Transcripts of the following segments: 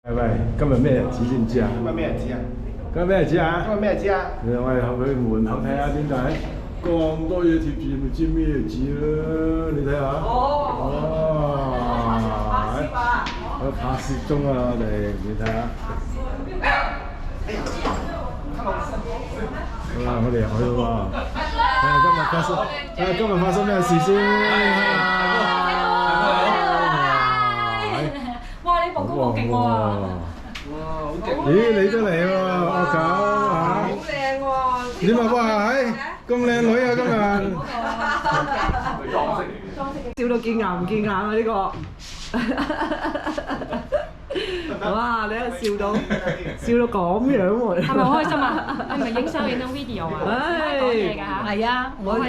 喂，今日咩日子知唔知啊？今日咩日子啊？今日咩日子啊？今日咩日子啊？我哋去門口睇下點解咁多嘢貼住，咪知咩日子啦？你睇下。喺拍攝中啊，我哋你睇下。好啦，我哋入去咯喎。睇下今日發生咩事先。哇！你步高好勁喎！哇，好勁！咦，你都嚟喎，阿九嚇？好靚喎！點啊？哇！咁靚女啊，今日。笑到見牙唔見眼啊！呢個。哇！你喺度笑到咁樣喎！係咪好開心啊？係咪影相影到 video 啊？講嘢㗎嚇！係啊，我哋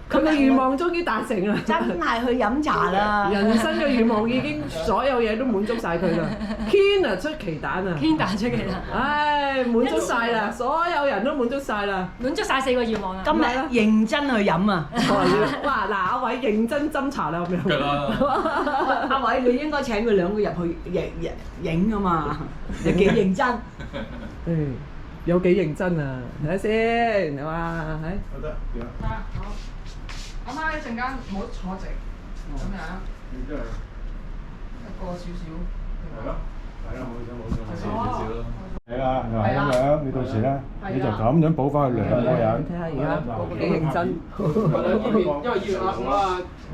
佢嘅願望終於達成啦！真係去飲茶啦！人生嘅願望已經所有嘢都滿足晒佢啦。Ken 啊，出奇蛋啊！天大出奇啦！唉，滿足晒啦！所有人都滿足晒啦！滿足晒4個願望啦！今日認真去飲啊！哇！嗱，阿偉認真斟茶啦咁樣。阿偉，你應該請佢兩個入去影啊嘛！你幾認真？嗯，有幾認真啊？睇下先，哇！係。好得，點啊？好，阿媽一陣間唔好坐直，咁樣你真係一個少少。係咯，係啦，冇少少咯。係啦，嗱咁樣，你到時咧，你就咁樣補翻去兩個人。睇下而家個個幾認真。因為要阿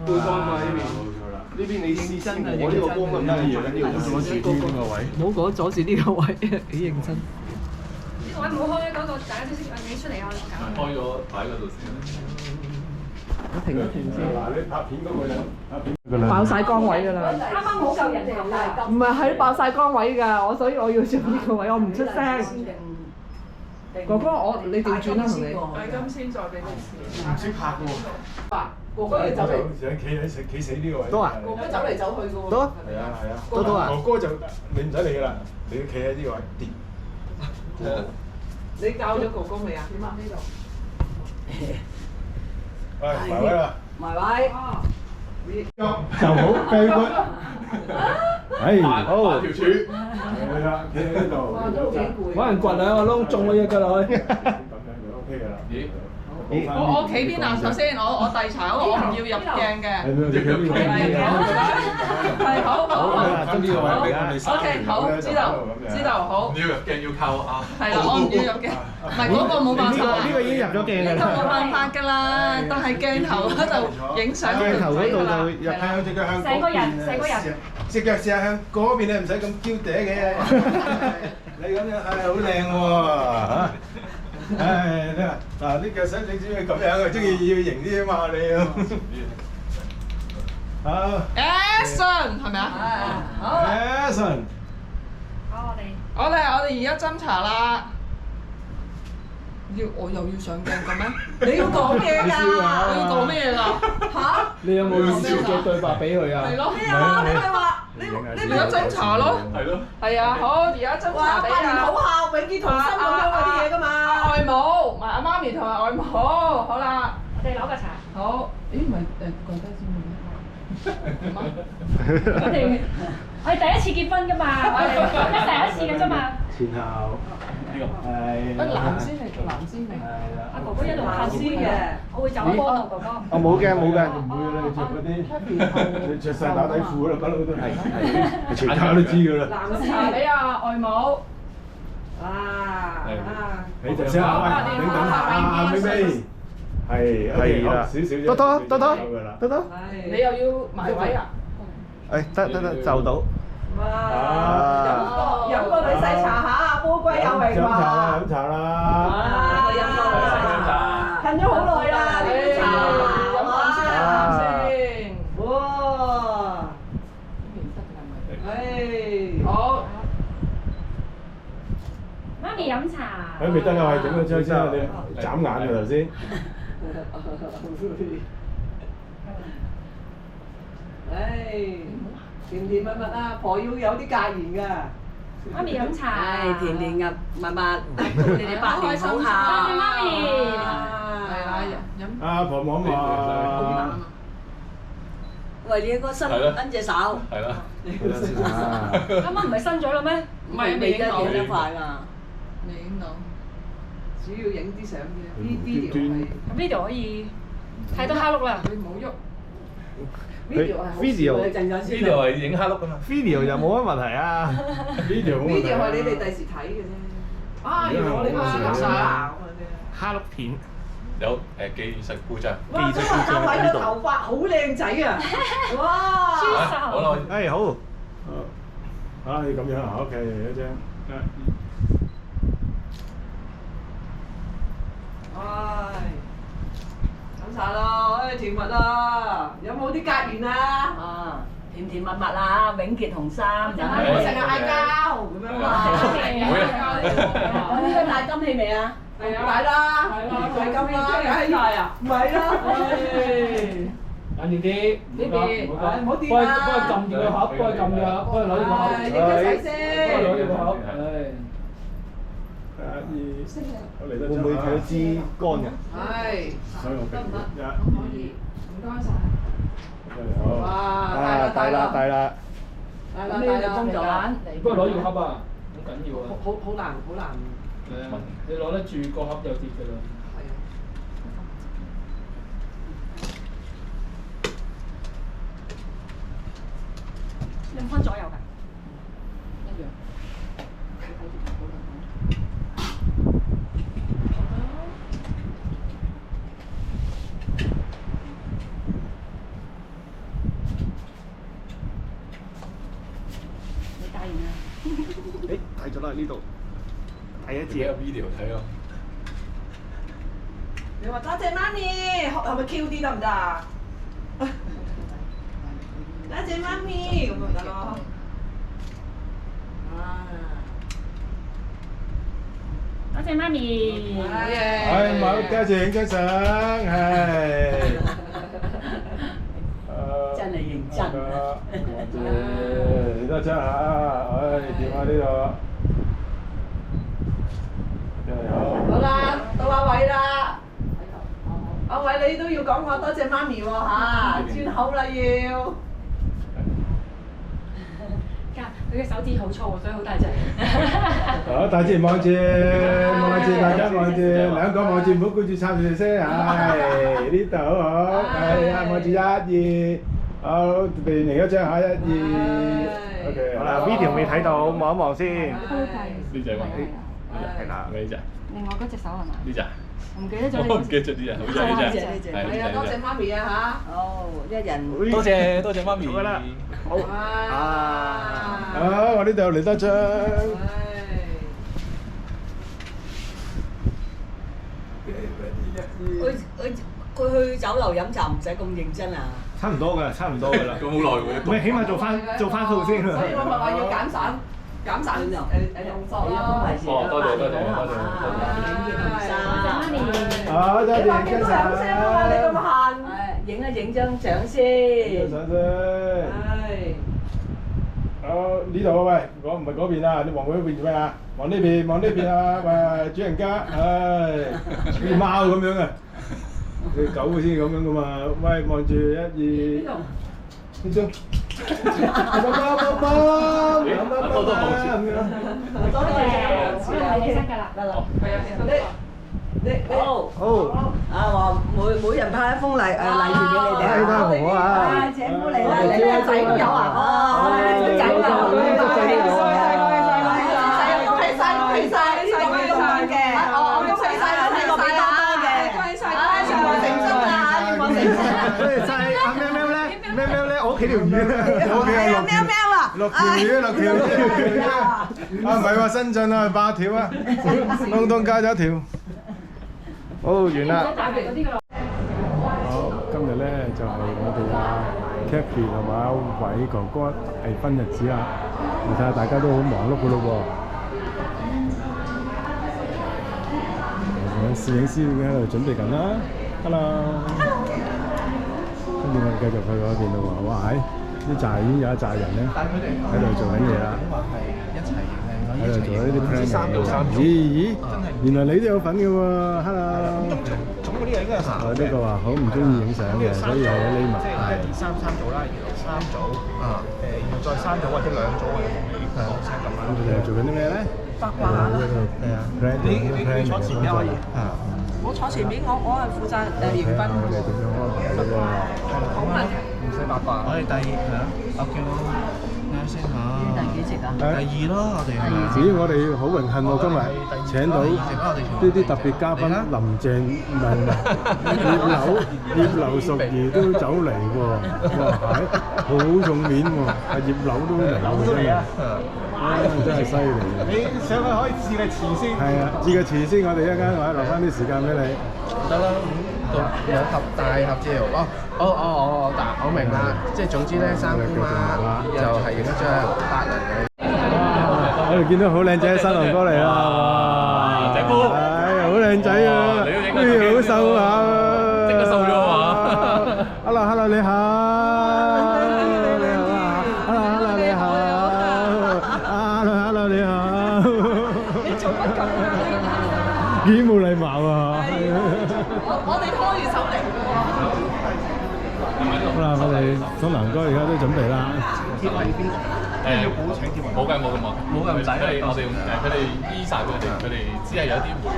背光嘛呢邊。呢邊你認真啊！我呢個光咁得意，呢個阻住呢個位。唔好講阻住呢個位，幾認真。呢個位唔好開嗰個，大家都識你出嚟啊！開咗擺嗰度先。我停一停先。嗱，你拍片嗰個人，拍片嗰個人。爆晒光位㗎啦！啱啱冇夠人哋咁大。唔係喺爆晒光位㗎，所以我要做呢個位，我唔出聲。哥哥，你調轉啦，同你。係金先再俾你試。唔識拍喎。哥哥你走嚟，想企死呢個位。多啊！哥哥走嚟走去㗎喎。多。係啊係啊。多啊！哥哥就你唔使理㗎啦，你要企喺呢個位跌。你教咗哥哥未啊？點啊？呢度。喂，埋位啦。埋位。就好雞骨。係，好。條柱。係啦，企喺呢度。哇，都幾攰。揾人掘兩個窿，中咗一腳落去。咁樣就 OK 㗎啦。咦？我企邊啊？首先我遞茶，我唔要入鏡嘅。係咩？你企邊個？係好。跟呢個位俾我哋。 OK，好，知道，好。你要入鏡要靠啊！係啦，我唔要入鏡，唔係嗰個冇辦法。呢個已經入咗鏡㗎呢個啦。冇辦法㗎啦，但係鏡頭嗰度影相鏡頭嗰度就入係啦向隻腳向成個人。隻腳試下向嗰邊，你唔使咁嬌嗲嘅。你咁樣係好靚喎嚇！唉，你話嗱，啲腳使你知佢咁樣嘅，中意要型啲啊嘛你。好 Action 係咪啊？好。 ，Action。好，我哋而家斟茶啦。我又要上鏡嘅咩？你要講嘢你笑啊！你要講咩㗎？嚇？你有冇笑嘅對白俾佢啊？係咯。咩啊？你咪話你而家斟茶咯。係咯。係啊，好，而家斟茶俾百年好啊。合，永結同心咁樣嗰啲嘢㗎嘛。外母，唔係阿媽咪同埋外母，好啦。我哋攞個茶。好。咦？唔係跪低先咩？我哋第一次結婚㗎嘛，我哋一世一次嘅啫嘛。前後呢個係。男先嚟。阿哥哥一路行先嘅，我會走一波同哥哥。我冇嘅冇嘅。唔會啦，你着嗰啲，你着晒打底褲啦，不嬲都係，全家都知㗎啦。斟茶俾阿外母。你就先下喂，你等下妹妹。係啦，少少啫。多。你又要埋位啊？得就到。哇！飲個女婿茶嚇，富貴有榮華。飲茶啦。飲個女婿茶，恨咗好耐啦，呢杯茶。飲先。哇！好。媽咪飲茶。喺未得啊，係整咗張先啊，你眨眼㗎頭先。甜甜蜜蜜啊，婆要有啲格言㗎。媽咪飲茶。唉，甜甜蜜蜜，祝你哋百年好合。多謝媽咪。係啦，飲。阿婆望望。為你嗰伸伸隻手。係啦。啱啱唔係伸咗啦咩？唔係未影到，影得快㗎。未影到。主要影啲相啫，呢 video 係咁呢度可以睇到蝦碌啦。你唔好喐。 video 係好 video 陣間先。呢度係影蝦碌㗎嘛。 video 就冇乜問題啊。video video 係你哋第時睇嘅啫。啊，原來我哋拍相。蝦碌片有技術故障。哇！阿偉個頭髮好靚仔啊！哇！好啦。誒好。啊，你咁樣啊 ，OK， 一張。唉，飲晒咯，甜蜜啊！有冇啲隔緣啊？啊，甜甜蜜蜜啊，永結同心，唔好成日嗌交咁樣嘛。應該帶金器未啊？係啊，帶啦，帶金啦，梗係帶啊！唔係啦，冷靜啲，唔好掂啊！幫佢撳住個盒，幫佢撳住個盒，幫佢攞住個盒，你都使先。幫佢攞住個盒，我嚟得會唔會睇到支乾嘅？係。所以我得唔得？一。可以，唔該晒。好。哇！大啦大啦。咁呢個工作啦。幫佢攞住個盒啊，好緊要啊！好難好難。係啊，你攞得住個盒就跌㗎啦。係啊。兩分左右㗎。一樣。你帶完啦。誒睇咗啦呢度，第一自己有節。 video 睇咯。你話多謝媽咪，係咪 Q 啲得唔得啊？多謝媽咪咁咪得咯。多謝媽咪。係冇家姐影張相，係。真係認真。你多張嚇，唉，掂下呢度。好啦，到阿偉啦。阿偉你都要講我多謝媽咪喎嚇，轉口啦要。佢嘅手指好粗，所以好大隻。好，大字望住，大家望住，兩個望住，唔好顧住插住先。係呢度好，係啊，望住1、2，好，另一張下1、2。OK，好啦，video 未睇到，望一望先。呢隻嘛？係啦，呢隻。另外嗰隻手係嘛？呢隻。唔記得咗我唔記得咗呢隻，好似呢隻。係啊，多謝媽咪啊嚇。哦，一人。多謝媽咪。好啦，好。好，我呢度嚟多張。佢去酒樓飲茶唔使咁認真啊！差唔多㗎，差唔多㗎啦。咁好耐喎。唔係，起碼做翻數先。所以我咪話要減散動作咯。哦，多謝。媽咪。好，多謝你話幾多兩聲啊嘛？你咁閒。影一影張相先。相先。係。好，呢度啊喂，我唔係嗰邊啊，你望嗰邊做咩啊？望呢邊啊，喂，主人家，唉，好似貓咁樣啊，你狗先咁樣噶嘛？喂，望住1、2，呢張，可能你起身㗎啦。得啦。好。啊話每人派一封禮券俾你哋啊！好啊！請夫嚟啦！你個仔都有啊！哦，仔有，恭喜晒！恭喜晒！呢個係咁樣嘅，恭喜晒！呢個俾多多嘅，恭喜晒！願望成真啊！願望成真。多謝晒阿喵喵咧，喵喵咧，我屋企條魚啊，我屋企有喵喵啊！ 6條魚啊，啊唔係話新進啊，8條啊，東東加咗1條。好，完啦。好，今日咧就係我哋阿 Kathy 同埋阿偉哥哥係分日子啦。你睇下大家都好忙碌噶咯喎。攝影師已經喺度準備緊啦。Hello。跟住我哋繼續去嗰邊咯喎。哇！呢扎已經有一紮人咧喺度做緊嘢啦。喺度做呢啲 plan 嘅。咦？原來你都有份嘅喎，Hello。個應該係行呢個話好唔中意影相嘅，所以係匿埋。即係三組啦，然後三組然後再三組或者兩組我哋同你講聲咁樣。咁佢哋做緊啲咩咧？八卦。係啊，你坐前面可以。我坐前面，我係負責迎賓。我哋點樣安排嘅喎？好問題。唔使八卦。我哋第二我叫睇下先嚇。第幾席啊？第二咯，我哋係。咦！我哋好榮幸喎，今日請到呢啲特別嘉賓林鄭唔係葉劉淑儀都走嚟喎，哇係好重面喎，阿葉劉都嚟喎真係，真係犀利啊！你上去可以試個詞先。係啊，試個詞先，我哋一陣間我留翻啲時間俾你。得啦，兩盒大合照。我明啦，即係總之咧，三姑媽就係影一張8人嘅。我哋見到好靚仔新郎哥嚟啦，哇！姐夫，係好靚仔啊，好瘦下啊，即刻瘦咗啊 ！Hello， 你好。你好啊 ！Hello， 你好。Hello， 你好。你做乜咁啊？幾冇禮貌啊！我哋拖住手嚟好啦，我哋新郎哥而家都準備啦。冇㗎，唔使，我哋佢哋醫曬佢哋只係有啲回禮。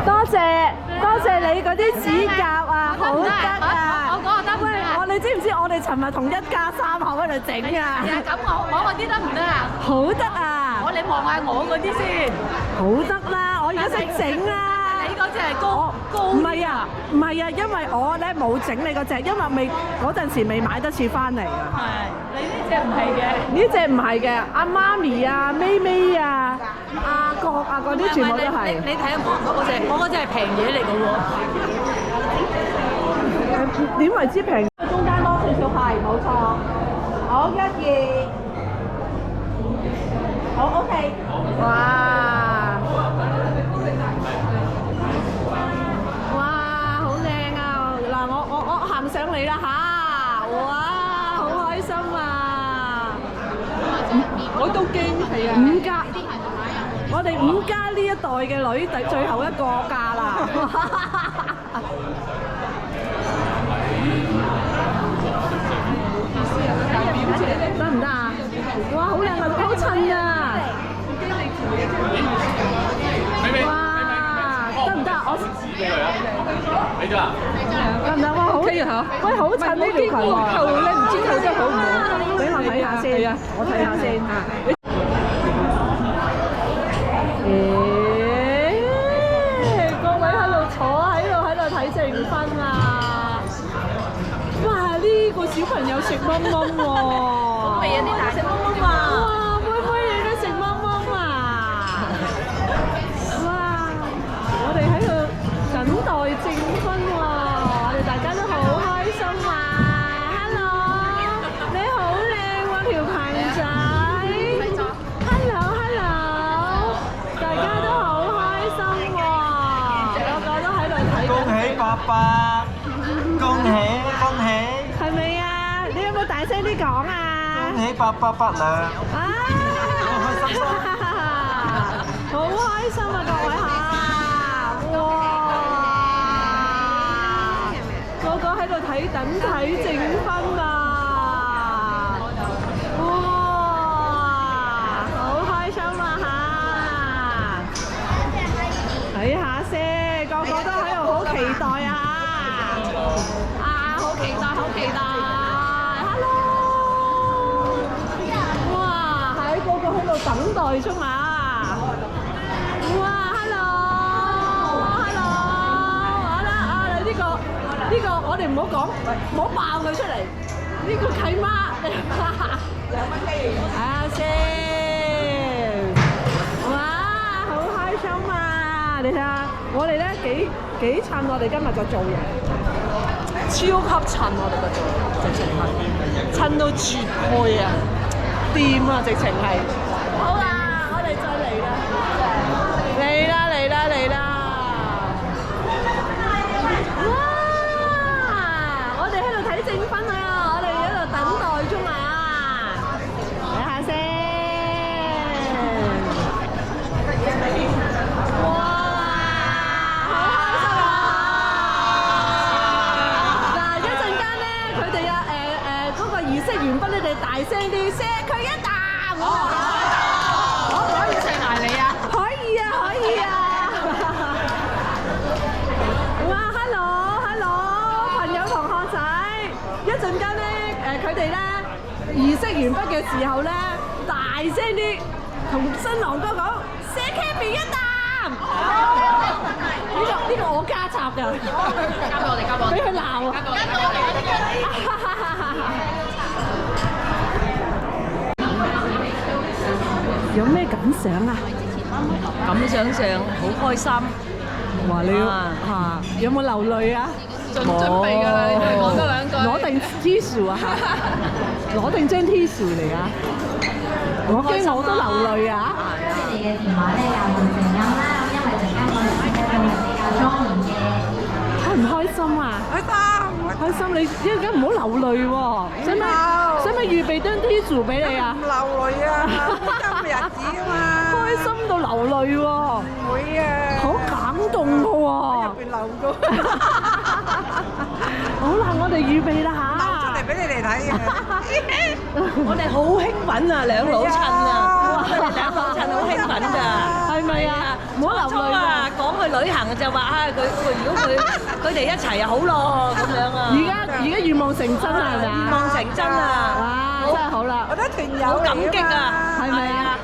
多謝你嗰啲指甲啊，好得啊！我講得唔得啊？你知唔知我哋尋日同一家三口喺度整啊？咁我嗰啲得唔得啊？好得啊！你望下我嗰啲先。好得啦，我而家識整啦。你嗰隻係高。唔係啊，因為我咧冇整你嗰隻，因為嗰陣時未買得切翻嚟啊。係，你呢隻唔係嘅。呢隻唔係嘅，阿媽咪啊、咪咪啊、阿國啊嗰啲全部都係。你睇下我嗰隻係平嘢嚟嘅喎。點為之平？中間多少少係，冇錯。好，1、2，好 OK。哇！好靚啊！嗱，我行上嚟啦嚇！哇，好開心啊！我都驚係啊！5家，我哋5家呢一代嘅女最後一個嫁啦！得唔得啊？哇，好靚啊，好襯啊！哇，得唔得啊？我紙俾佢啊！俾咗啊？得唔得？哇，好 OK 啊嚇！喂，好襯呢條裙喎！扣咧唔知扣得好唔好？俾我睇下先。係啊，我睇下先嚇。各位喺度坐喺度睇證婚啊！哇，呢個小朋友食蚊蚊喎！好味啊！啲大食蚊蚊啊！哇，妹妹你都食蚊蚊啊！哇，我哋喺度等待證婚喎，我哋大家都好開心啊 ！Hello， 你好靚喎條裙仔 ！Hello， 大家都好開心喎，個個都喺度睇。恭喜伯伯，恭喜！係咪啊？你有冇大聲啲講啊？恭喜伯伯伯娘！啊！好開心啊，各位嚇！哇！個個喺度等證婚啊！哇！好開心啊嚇！睇下先，個個都喺度好期待啊！好期待 ！Hello！ 哇！喺個個喺度等待中啊！哇 ！Hello！ 好啦啊！呢個我哋唔好講，唔好爆佢出嚟。呢個契媽，2蚊雞。睇下先。哇！好開心啊！你睇下，我哋咧幾襯我哋今日個造型。超級襯我哋個做，直情係襯到絕配啊！掂啊，直情係。好啦，我哋再嚟啦！嚟啦！哇！我哋喺度睇證婚啊！我哋喺度等待中啊！睇下先。哇！好開心啊！儀式完畢，你哋大聲啲，錫佢一啖。可唔可以錫埋你啊？可以啊，可以啊。哇 ，hello， 朋友同學仔，一陣間咧，佢哋咧儀式完畢嘅時候咧，大聲啲同新郎哥講錫 Kevin 一啖。呢個我加插㗎，交俾我哋，俾佢鬧啊！有咩感想啊？感想上好開心，話你嚇有冇流淚啊？準備㗎啦，你哋講多兩句。攞定 tissue 啊！攞定張 tissue 嚟啊！我驚我都流淚啊！你嘅電話咧有換靜音啦，因為陣間我哋呢個係比較莊嚴嘅。開唔開心啊？開心！你一陣間唔好流淚喎，使唔使預備張 tissue 俾你啊？唔流淚啊，今日日子啊嘛，開心到流淚喎！唔會啊，好感動嘅喎！入邊流到，好啦，我哋預備啦嚇，出嚟俾你哋睇啊！我哋好興奮啊，兩老襯啊！哇，兩老襯好興奮㗎，係咪啊？唔好流淚啊！講去旅行就話啊，如果佢哋一齊就好咯，咁樣啊！而家願望成真啊，係咪啊？願望成真啊！哇，真係好啦！我覺得團友好感激啊，係咪啊？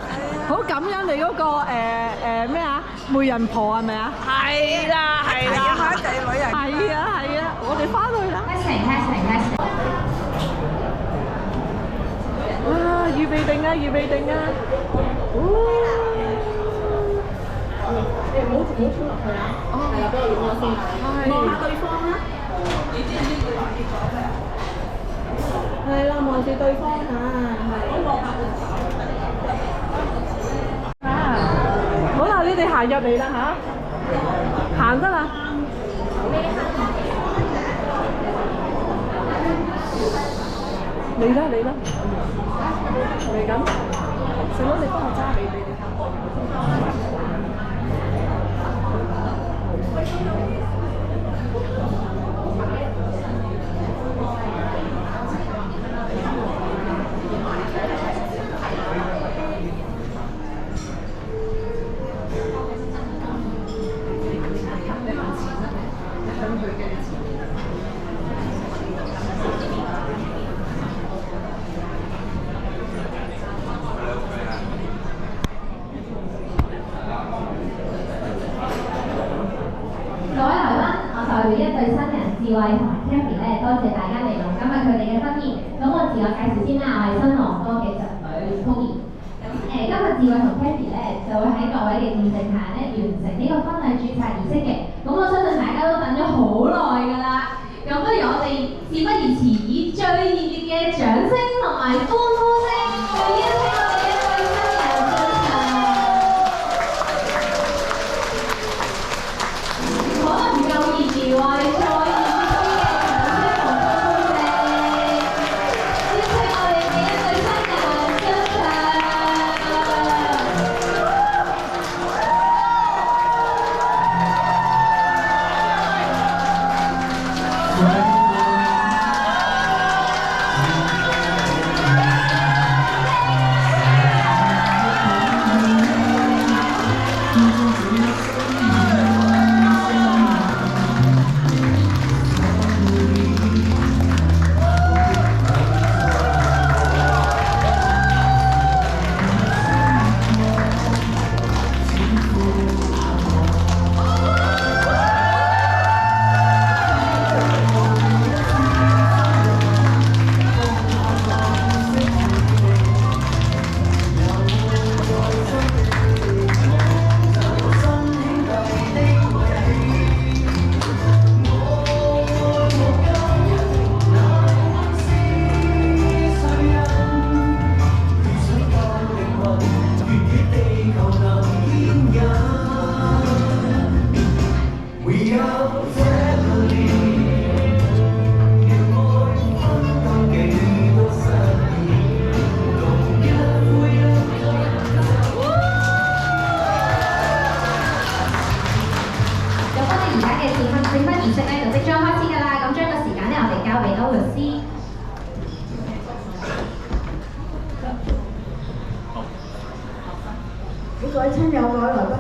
好感恩你嗰個咩啊？媒人婆係咪啊？係啦，係啦，一齊旅行。係啊，我哋翻去啦。哇！預備定啊，預備定啊！你唔好衝落去啊！係啦，俾我影咗先。望下對方啦。係啦，望住對方嚇。好啦，你哋行入嚟啦嚇，行得啦。嚟啦，嚟緊，細佬你幫我揸你哋。一對新人智慧同埋 Kathy 咧，多謝大家嚟到今日佢哋嘅婚宴。咁我自我介紹先啦，我係新郎哥嘅侄女 Tony。咁今日智慧同 Kathy 咧就會喺各位嘅見證下咧完成呢個婚禮註冊儀式嘅。咁我相信大家都等咗好耐㗎啦。咁不如我哋事不宜遲，以最熱烈嘅掌聲同埋歡呼聲，去邀請我哋一對新人進場。可能唔夠熱烈喎，你再熱烈啲嘅掌聲同歡呼聲，邀請我哋嘅一對新人進場。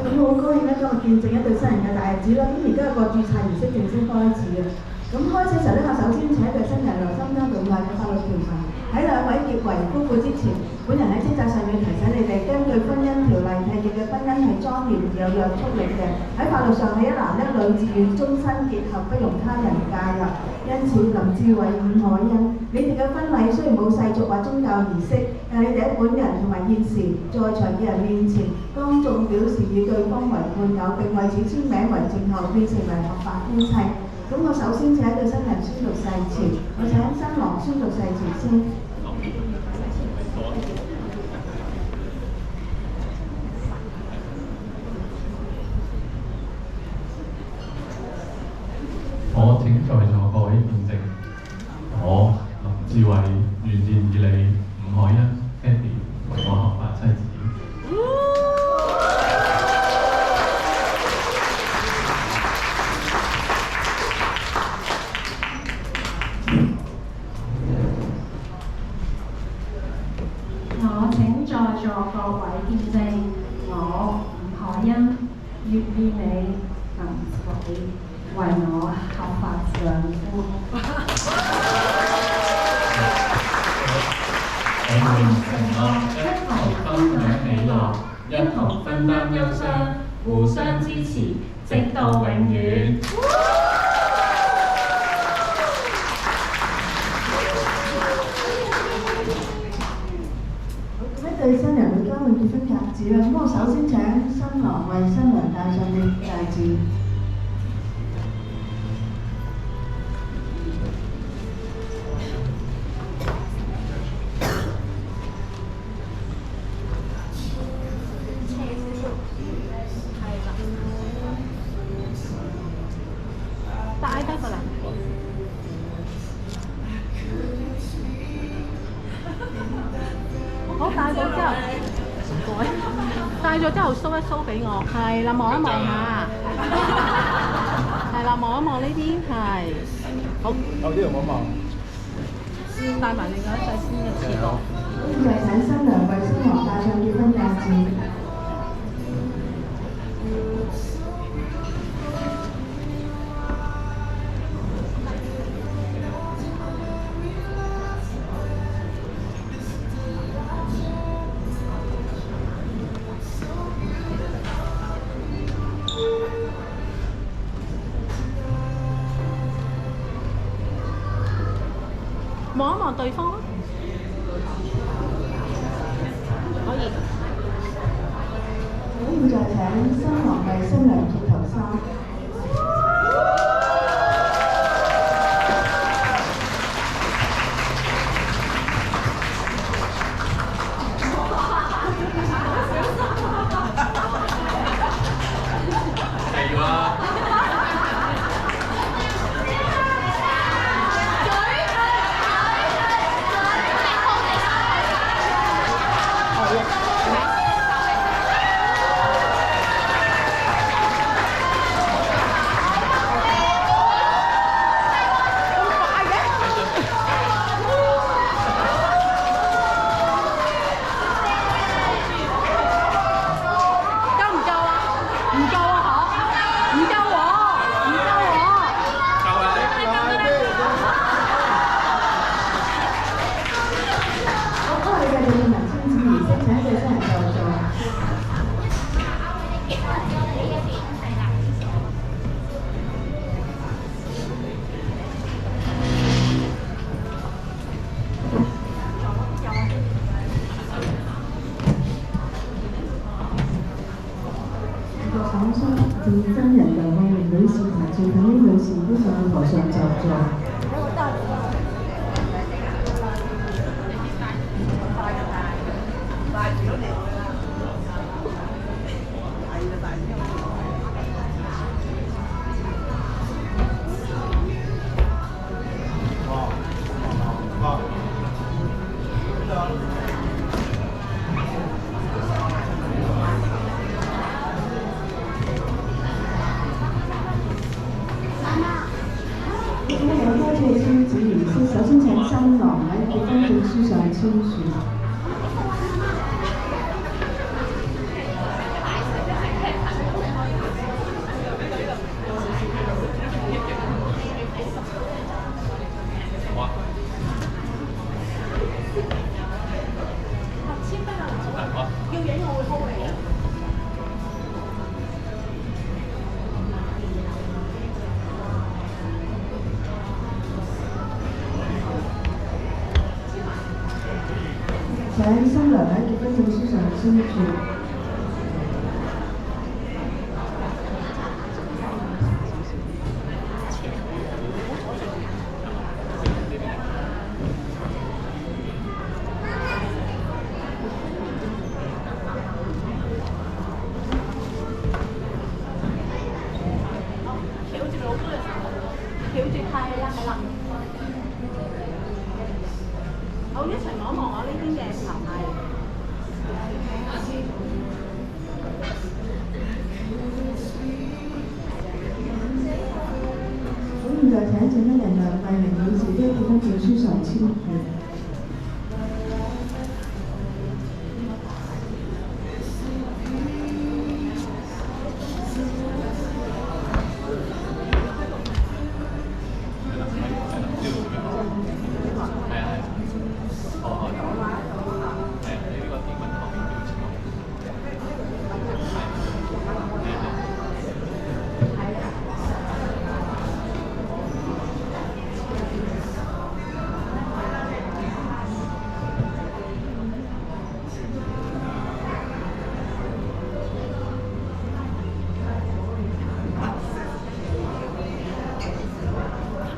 咁好高興咧，今日見證一對新人嘅大日子啦。咁而家個註冊儀式正式開始嘅。咁開始嘅時候咧，我首先請一對新人留心聽懂嘅法律條文。喺兩位結為夫婦之前，本人喺職責上面提醒你哋，根據婚姻條例締結嘅婚姻係莊嚴有約束力嘅。喺法律上係一男一女自願終身結合，不容他人介入。因此，林志偉、伍海欣，你哋嘅婚禮雖然冇世俗或宗教儀式，但你哋喺本人同埋現時在場嘅人面前，當眾表示以對方為配偶，並為此簽名為證後，變成為合法夫妻。咁我首先請一對新人宣讀誓詞，我請新郎宣讀誓詞先。我請在座各位見證，我林志偉願意以你伍海欣 Kathy 為我合法妻子。我請在座各位見證，我伍海欣願意你林偉為我合法丈夫。我們承諾一同分享喜樂，一同分擔憂傷，互相支持，直到永遠。一對新人會交換結婚戒指啦。咁我首先請新郎為新娘戴上嘅戒指。戴得㗎啦。好，戴咗之後，唔該。戴咗之後 show 一 show 俾我。係啦，望一望下。係啦，望一望呢邊，係。好。呢度望一望。先戴埋另外一隻先一次過。就係請新娘為新郎戴上結婚戒指。望一望對方，可以。咁現在請新郎為新娘脫頭衫。係啊！真人由愛玲女士同趙啟英女士都上台上就座。首先請新郎喺結婚證書上簽署。請新娘喺結婚證書上簽署。翹住係啦，係啦。好，一齊望一望我呢邊嘅頭係。咁現在請證婚人梁慧玲女士喺結婚證書上簽署。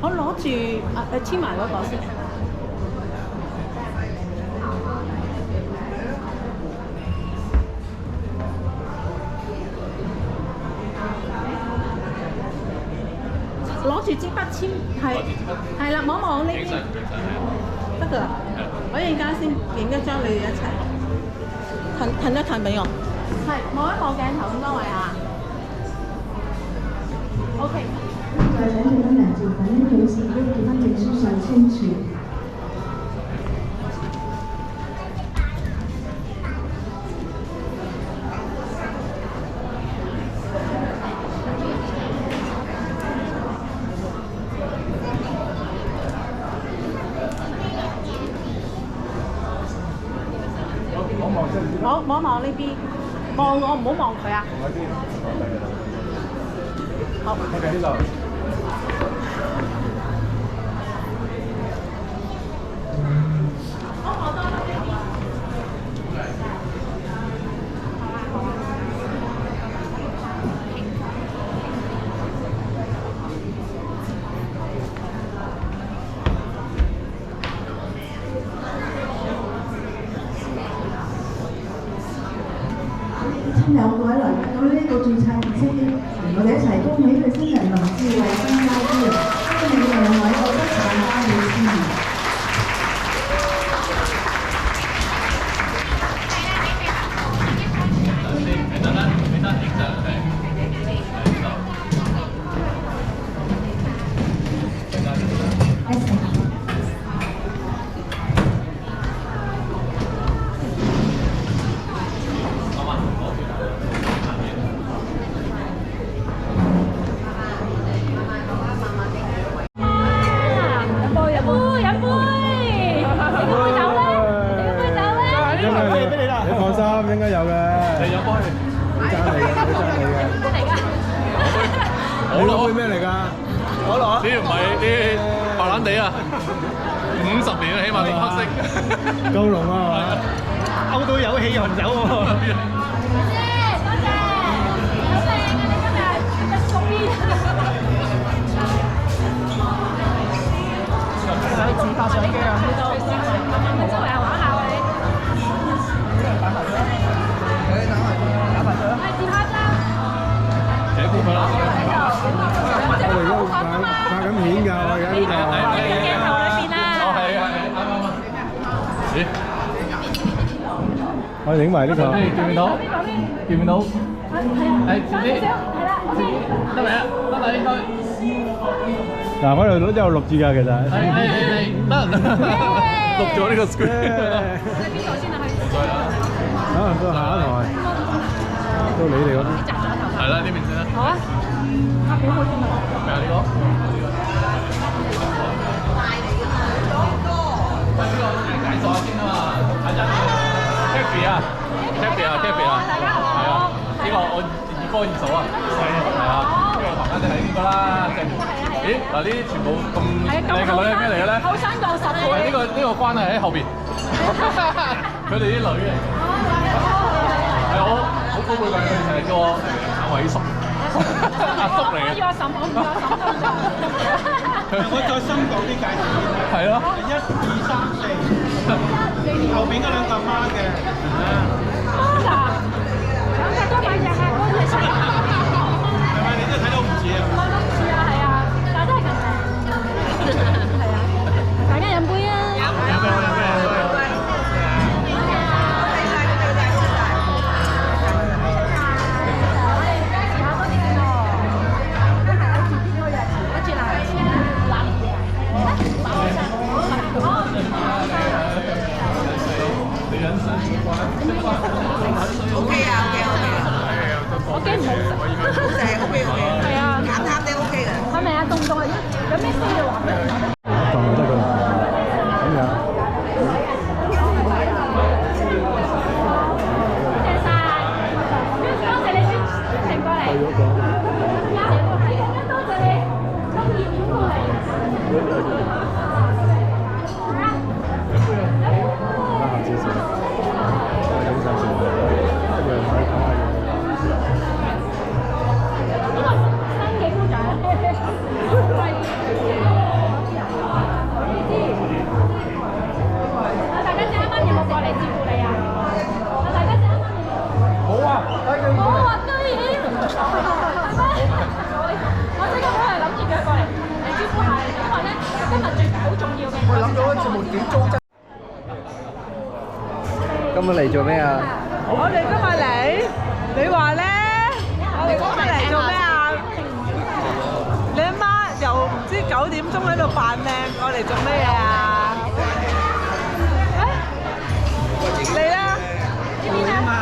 我攞住簽埋嗰個先。攞住支筆簽，係啦，望一望呢邊，得㗎啦。我陣間先影一張，你哋一齊褪一褪俾我。係，望一望鏡頭咁多位啊。OK。再請證婚人趙粉英女士喺結婚證書上簽署。望一望呢邊，望我唔好望佢啊。好。OK 呢度。親友各位來到呢個註冊儀式，我哋一齊恭喜佢新人林志偉新家居，恭喜兩位我得大家嘅支持。應該有嘅。你有杯？爭你嘅，爭你嘅。你攞杯咩嚟㗎？可樂。呢唔係啲白蘭地啊，50年起碼啲黑色。高濃啊嘛，勾到有氣又唔走喎。多謝，好靚啊！你今日送邊？你自拍相機啊？周圍玩下你。打麻雀。打麻雀。係自拍咋？幾股份啦？我哋而家拍緊片㗎，我而家呢度。喺鏡頭裏邊啦。哦，係啱。咦？我影埋呢個。見唔見到？見唔見到？係自己。係啦，OK。得未啊？得啦，應該。嗱，我哋都有錄住㗎，其實。係得。錄咗呢個 screen。喺邊度先啊？可能到下一台，到你哋嗰邊。係啦，呢邊先啦。好啊。拍片好啲嘛？咩啊？呢個？喂，呢個解鎖下先啊嘛。阿欣 ，Kathy 啊 ，Kathy 啊 ，Kathy 啊。大家好。係啊。呢個我二哥二嫂啊。係啊。呢個唐家姐係呢個啦。咦？嗱，呢啲全部咁靚嘅女係咩嚟嘅咧？後生過10歲。呢個關係喺後邊。佢哋啲女嚟。係我好高輩㗎，佢哋成日叫我阿偉叔。阿叔嚟嘅。我要阿嬸，我唔要阿嬸。我再深講啲介紹。係咯。1、2、3、4，後邊嗰兩個媽嘅。嗱，兩隻都買隻客，嗰隻細。係咪？你都睇到唔似啊？我都唔似啊，係啊，但係都係咁靚。係啊，大家飲杯啊！飲杯。我驚唔好食，好食 OK， 係啊，淡淡地 OK 嘅，係咪啊？凍唔凍啊？有咩需要話俾我聽？當得㗎啦，咁樣。多謝晒，多謝你專程過嚟。多謝你，中意點過嚟。下次食，飲晒先，一樣可以講下嘢。今日嚟做咩啊？我哋今日嚟，你話咧？我哋今日嚟做咩啊？你阿媽由唔知9點鐘喺度扮靚，我嚟做咩嘢啊？你咧？呢邊啊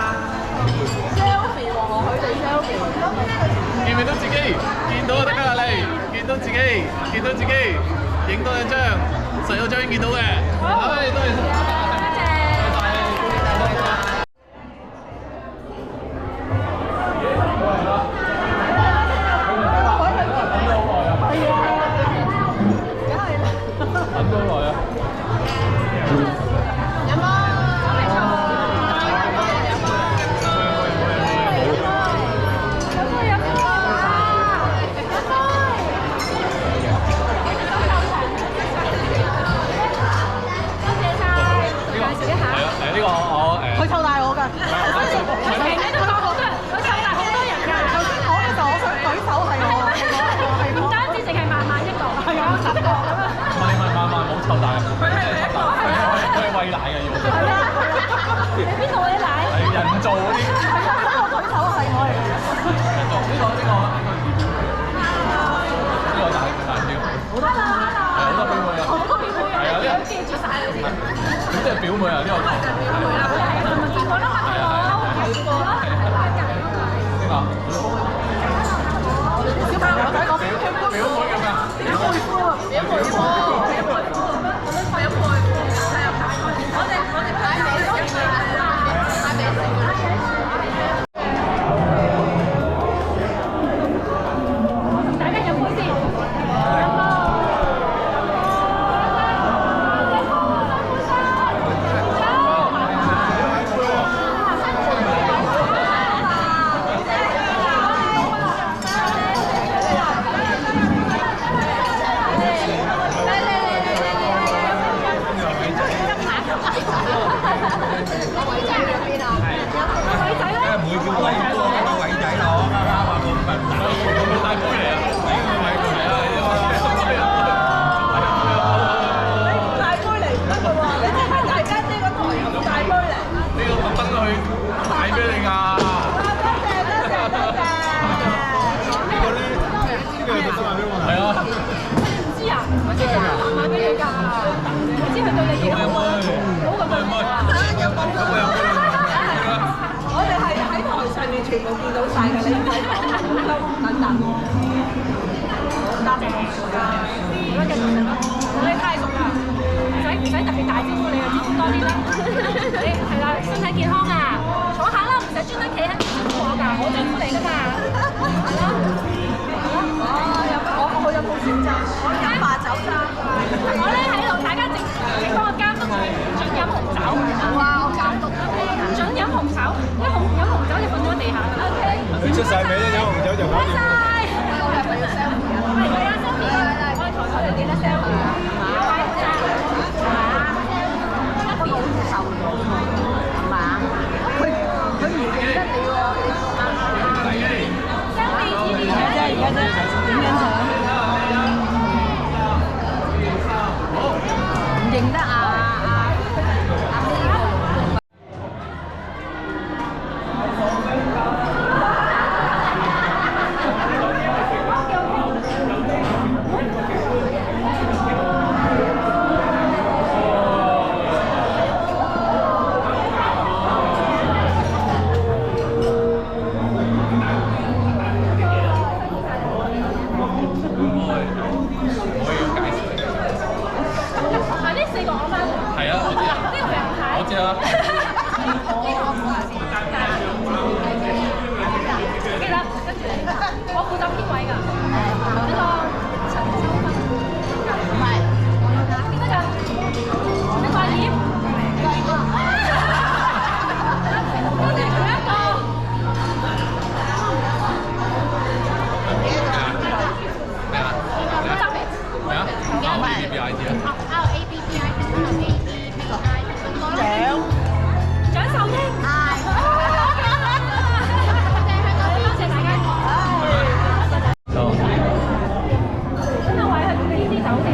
？selfie 喎，佢哋 selfie。見唔見到自己？見到就得㗎啦，你見到自己，見到自己，影多兩張，實有張見到嘅。唉，多謝。佢湊大我㗎，佢成日都講好多人，佢湊大好多人㗎。頭先講嘅時候，我想舉手係我，唔單止淨係萬萬一個，係有7個咁啊！唔係萬萬冇湊大，佢係一個，佢係餵奶嘅要。係啊，你邊度啲奶？係人造嗰啲。我舉手係我嚟嘅。呢個大啲。好多表妹啊！好多表妹啊！好多表妹啊！係啊，呢個記住晒你先。咁即係表妹啊！呢個係表妹啊！係咪見過啦？係啊，睇過啦。呢個。小朋友仔講表妹咁啊！表妹夫，表妹夫，表妹夫，表妹。我哋排名都唔係排名。大家飲杯先。全部見到晒㗎，你唔使講，好等等。答謝，好啦，繼續食啦。你太熟啦，唔使特別大招呼你啊，招呼多啲啦。你係啦，身體健康啊，坐下啦，唔使專登企喺度招呼我㗎，我招呼你㗎嘛。係咯，我有冇選擇？我飲白酒咋？我咧喺度，大家整幫我監督住飲紅酒。呢個啊嘛。係啊，我知啊。呢個名牌。我知啊。記得，跟住我負責編位㗎。呢個陳秋芬。唔係。邊得㗎？你塊葉。跟住仲有一個。咩啊？咩啊？RABBIT 啊蔣秀英。多謝大家。真係位係佢哋呢啲酒店。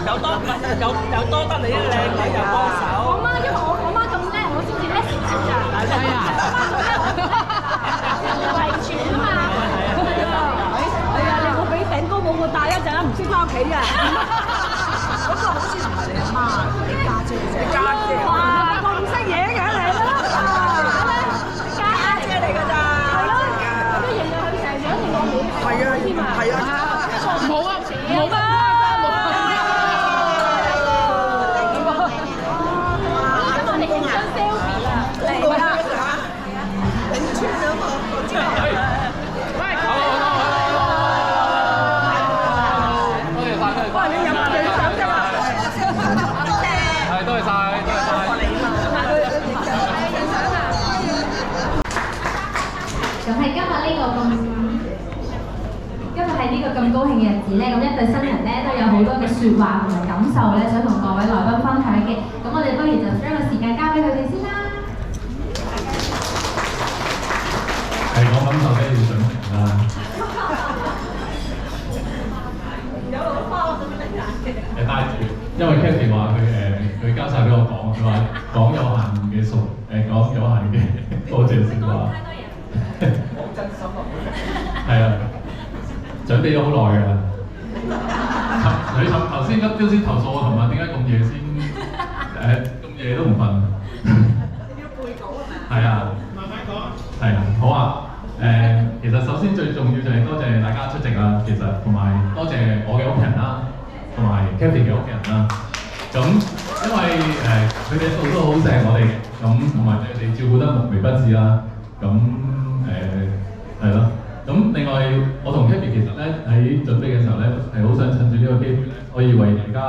有多得你啲靚女又幫手。我媽因為我媽咁叻，我先至叻少少咋。係啊。遺傳啊嘛。係啊，你我俾頂高帽我戴一陣啦，唔識翻屋企啊。嗰個好似唔係你阿媽，你家姐嚟啫。你家姐。哇，咁識嘢嘅你啦。家姐嚟㗎咋。係咯。都認咗佢成長定我妹。係啊，係啊。冇啊，冇啊。咁高興嘅日子咧，咁一對新人咧都有好多嘅説話同埋感受咧，想同各位來賓分享嘅。咁我哋不如就將個時間交俾佢哋先啦。手雞要準備啦。有攞花我做乜拎眼鏡？帶住，因為 Cathy 話佢交晒俾我講，佢話講有限嘅數，講有限嘅多謝説話。好真心啊！係啊，準備咗好耐㗎啦。佢頭先都先投訴我，同埋點解咁夜先咁夜都唔瞓？你要背稿係咪？係啊，慢慢講。係啊，好啊。其實首先最重要就係多謝大家出席啦，其實同埋多謝我嘅屋企人啦，同埋 Cathy 嘅屋企人啦。咁因為佢哋一路都好錫我哋嘅，咁同埋對佢哋照顧得無微不至啦。咁係咯。咁另外我同 Cathy 其實咧喺準備嘅時候咧，係好想趁住呢個機會咧，可以為大家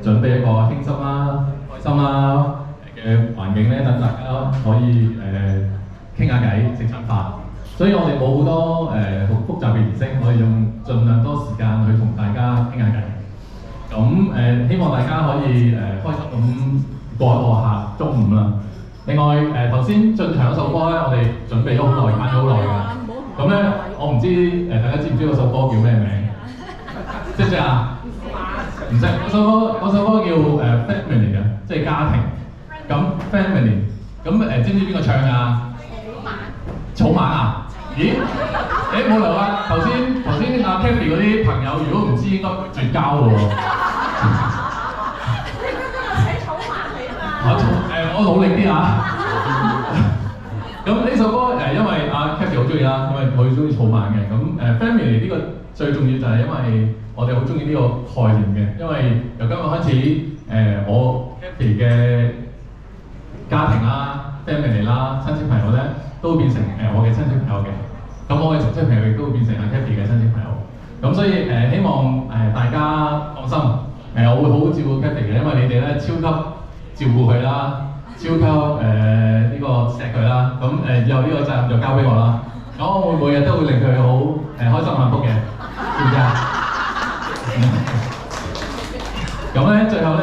準備一個輕鬆啦、開心啦嘅環境咧，等大家可以傾下偈、食餐飯。所以我哋冇好多好複雜嘅儀式，我哋用盡量多時間去同大家傾下偈。咁希望大家可以開心咁過一個下中午啦。另外頭先進場嗰首歌咧，我哋準備咗好耐，揀咗好耐㗎。咁咧，我唔知大家知唔知嗰首歌叫咩名？知唔知啊？唔識。嗰首歌叫Family 嘅，即係家庭。咁 Family， 咁知唔知邊個唱㗎？草蜢啊？咦？冇理由啊！頭先阿 Cathy 嗰啲朋友，如果唔知應該絕交喎。你今日寫草蜢嚟嘛？我努力啲啊！咁呢首歌因為阿 Cathy 好中意啦，因為佢中意草蜢嘅。咁Family 呢個最重要就係因為我哋好中意呢個概念嘅，因為由今日開始我 Cathy 嘅家庭啦、Family 啦、親戚朋友咧，都變成我嘅親戚朋友嘅。咁我嘅親戚朋友亦都會變成阿 Cathy 嘅親戚朋友。咁所以希望大家放心，我會好好照顧 Cathy 嘅，因為你哋咧超級照顧佢啦。超級呢個錫佢啦，咁以後呢個責任就交俾我啦。咁我會每日都會令佢好開心幸福嘅，知唔知啊？咁咧最後咧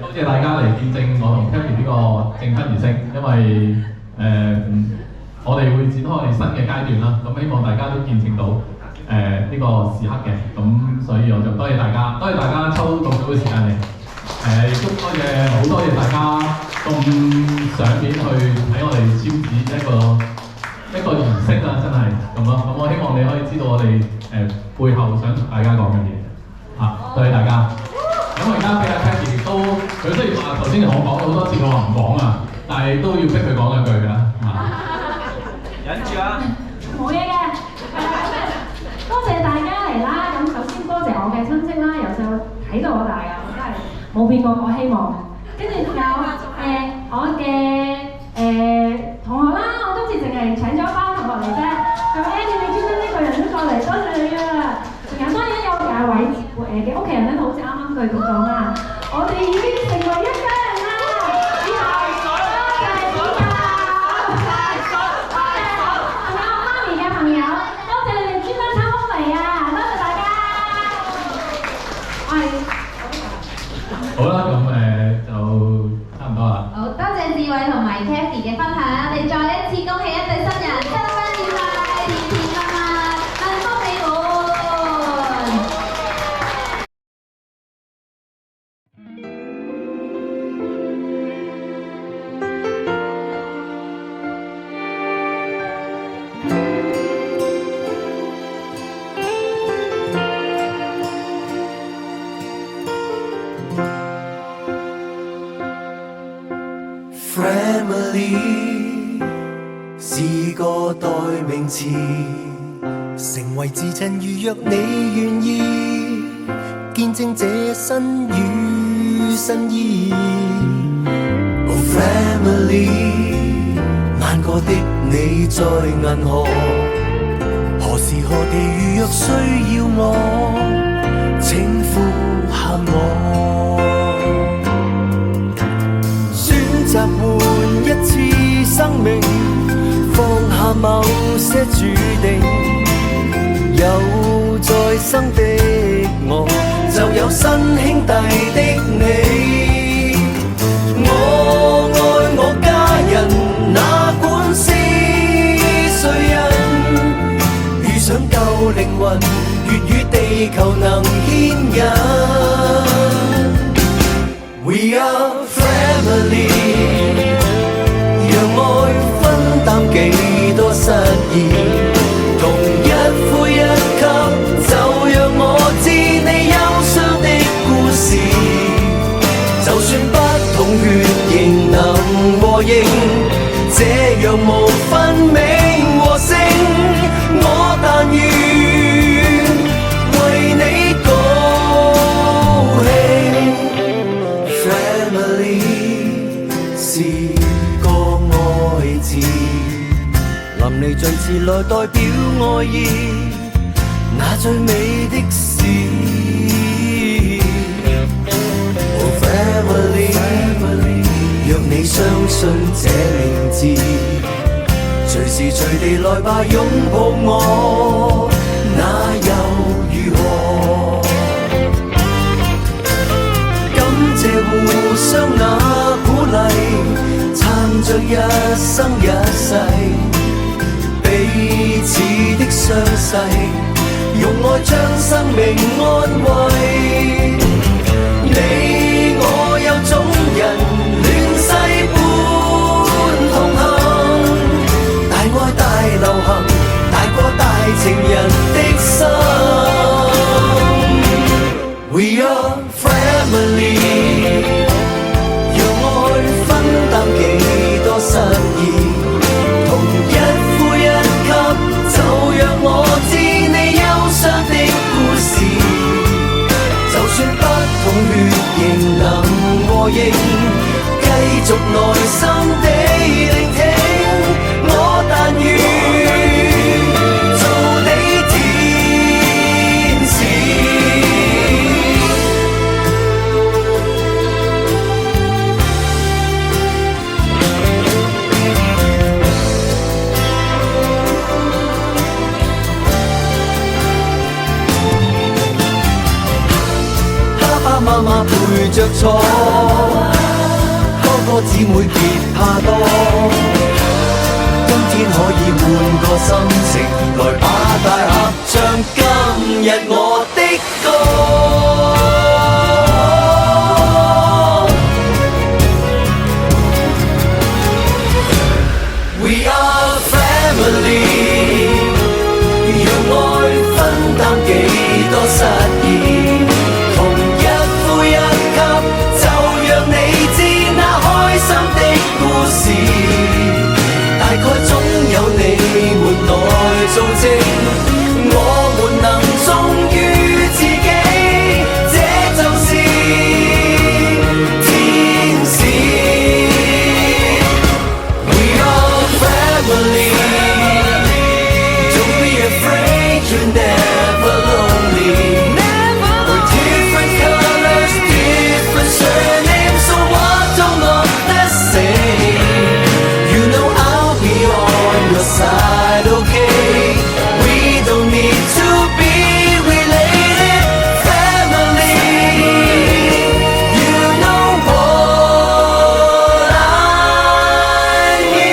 多謝大家嚟見證我同 Cathy 呢個證婚儀式，因為我哋會展開我哋新嘅階段啦。咁希望大家都見證到呢個時刻嘅，咁所以我就多謝大家抽咁少嘅時間嚟。亦都好多謝大家咁上面去睇我哋簽字一個儀式啦，真係咁咯。咁我希望你可以知道我哋背後想同大家講嘅嘢嚇，多謝大家。咁我而家俾阿 Cathy 都，佢雖然話頭先同我講咗好多次，佢話唔講啊，但係都要逼佢講兩句㗎嚇。忍住啊！冇嘢嘅，多謝大家嚟啦。咁首先多謝我嘅親戚啦，由細睇到我大㗎，我真係冇變過我希望。跟住仲有我嘅同學啦，我今次淨係請咗一班同學嚟啫。咁 Andy 你專登一個人都過嚟，多謝你啊！仲有當然有位嘅屋企人咧，好似啱啱佢咁講啦，我哋已經成為一家人啦！多謝仲有我媽咪嘅朋友，多謝你哋專登抽空嚟啊！多謝大家。好啦，咁就差唔多啦。好多謝志偉同埋 Cathy 嘅分享，我哋再一次恭喜一對新人新婚愉快，甜甜蜜蜜，幸福美滿。Family 是個代名詞，成為至親如若你願意，見證這新與新意。Oh family， 難過的你在銀河，何時何地如若需要我，請呼喊我。習換一次生命，放下某些注定，有再生的我，就有新兄弟的你。我愛我家人，哪管是誰人，祈求能牽引。We are family， 讓愛分擔幾多失意，同一呼一吸，就讓我知你憂傷的故事。就算不同血型能和應，這樣無分名和姓，我但願為你高興。Family 是個愛字，淋漓盡致來代表愛意，那最美的事。Oh family， 若你相信這名字，隨時隨地來吧擁抱我，那又如何？感謝互相那鼓勵，撐着一生一世，彼此的傷勢，用愛將生命安慰。你我有種人亂世般同行，大愛大流行，大過大情人的心。We are family， 讓愛分擔幾多失意，同一呼一吸，就讓我知你憂傷的故事。就算不同血型能和應，繼續耐心地聆聽，我但願做你天使。爸爸媽媽陪着坐，哥哥姊妹別怕多，今天可以換個心情，來把大合唱今日我的歌。We are family， 讓愛分擔幾多失意。大概總有你們來做證，我們能忠於自己，這就是天使。We are family， Don't be afraid, you're never lonely. We're different colors, different surnames, so what don't look the same. Side, okay? We don't need to be related. Family, you know what I need.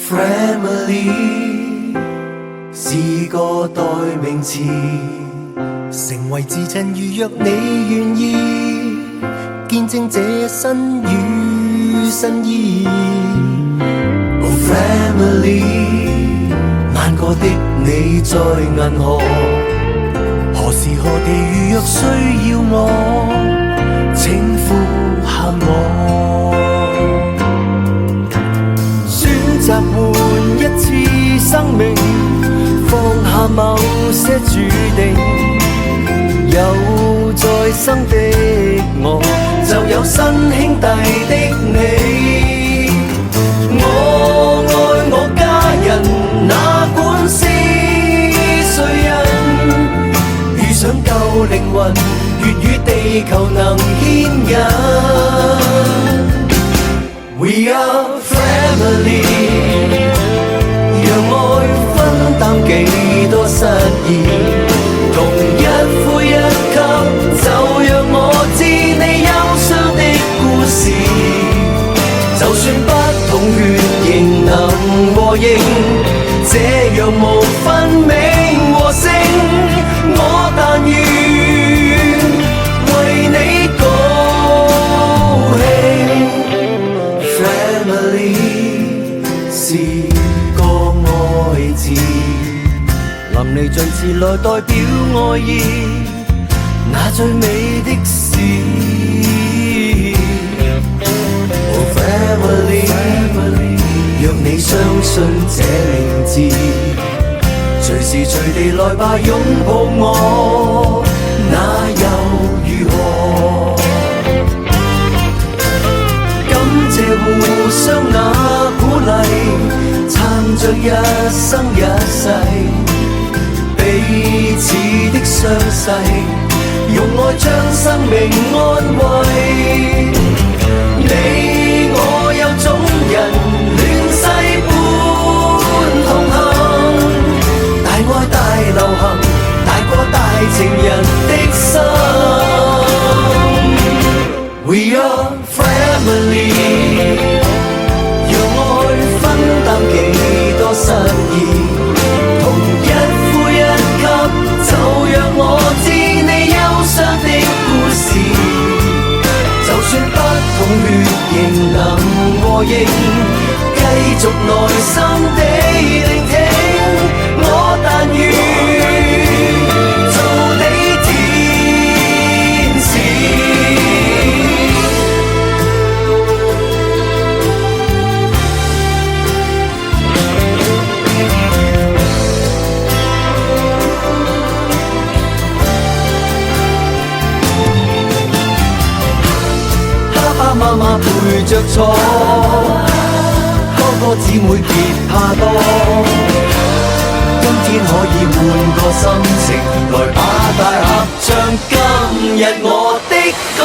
Family 是個代名詞，成為至親如若你願意，見證這身與身意。Oh family， 難過的你在銀河，何時何地如若需要我，請呼喊我。選擇換一次生命，放下某些注定，有再生的我，就有新兄弟的你。我愛我家人。意，同一呼一吸，就讓我知你憂傷的故事。就算不同血型能和應，這樣無分名和姓，我但願為你高興。Family 是個愛字，淋漓盡致來代表愛意，那最美的事。Family， 若你相信這名字，隨時隨地來吧擁抱我，那又如何？感謝互相那鼓勵，撐着一生一世，彼此的傷勢，用愛將生命安慰。你我有種人亂世般同行，大愛大流行，大過大情人的心。We are family， 讓愛分擔幾多失意，同一呼一吸，就讓我知你憂傷的故事。就算不同血型能和應，繼續耐心地聆聽，我但願做你天使。爸爸媽媽陪着坐，哥哥姊妹別怕多，今天可以換個心情，來把大合唱今日我的歌。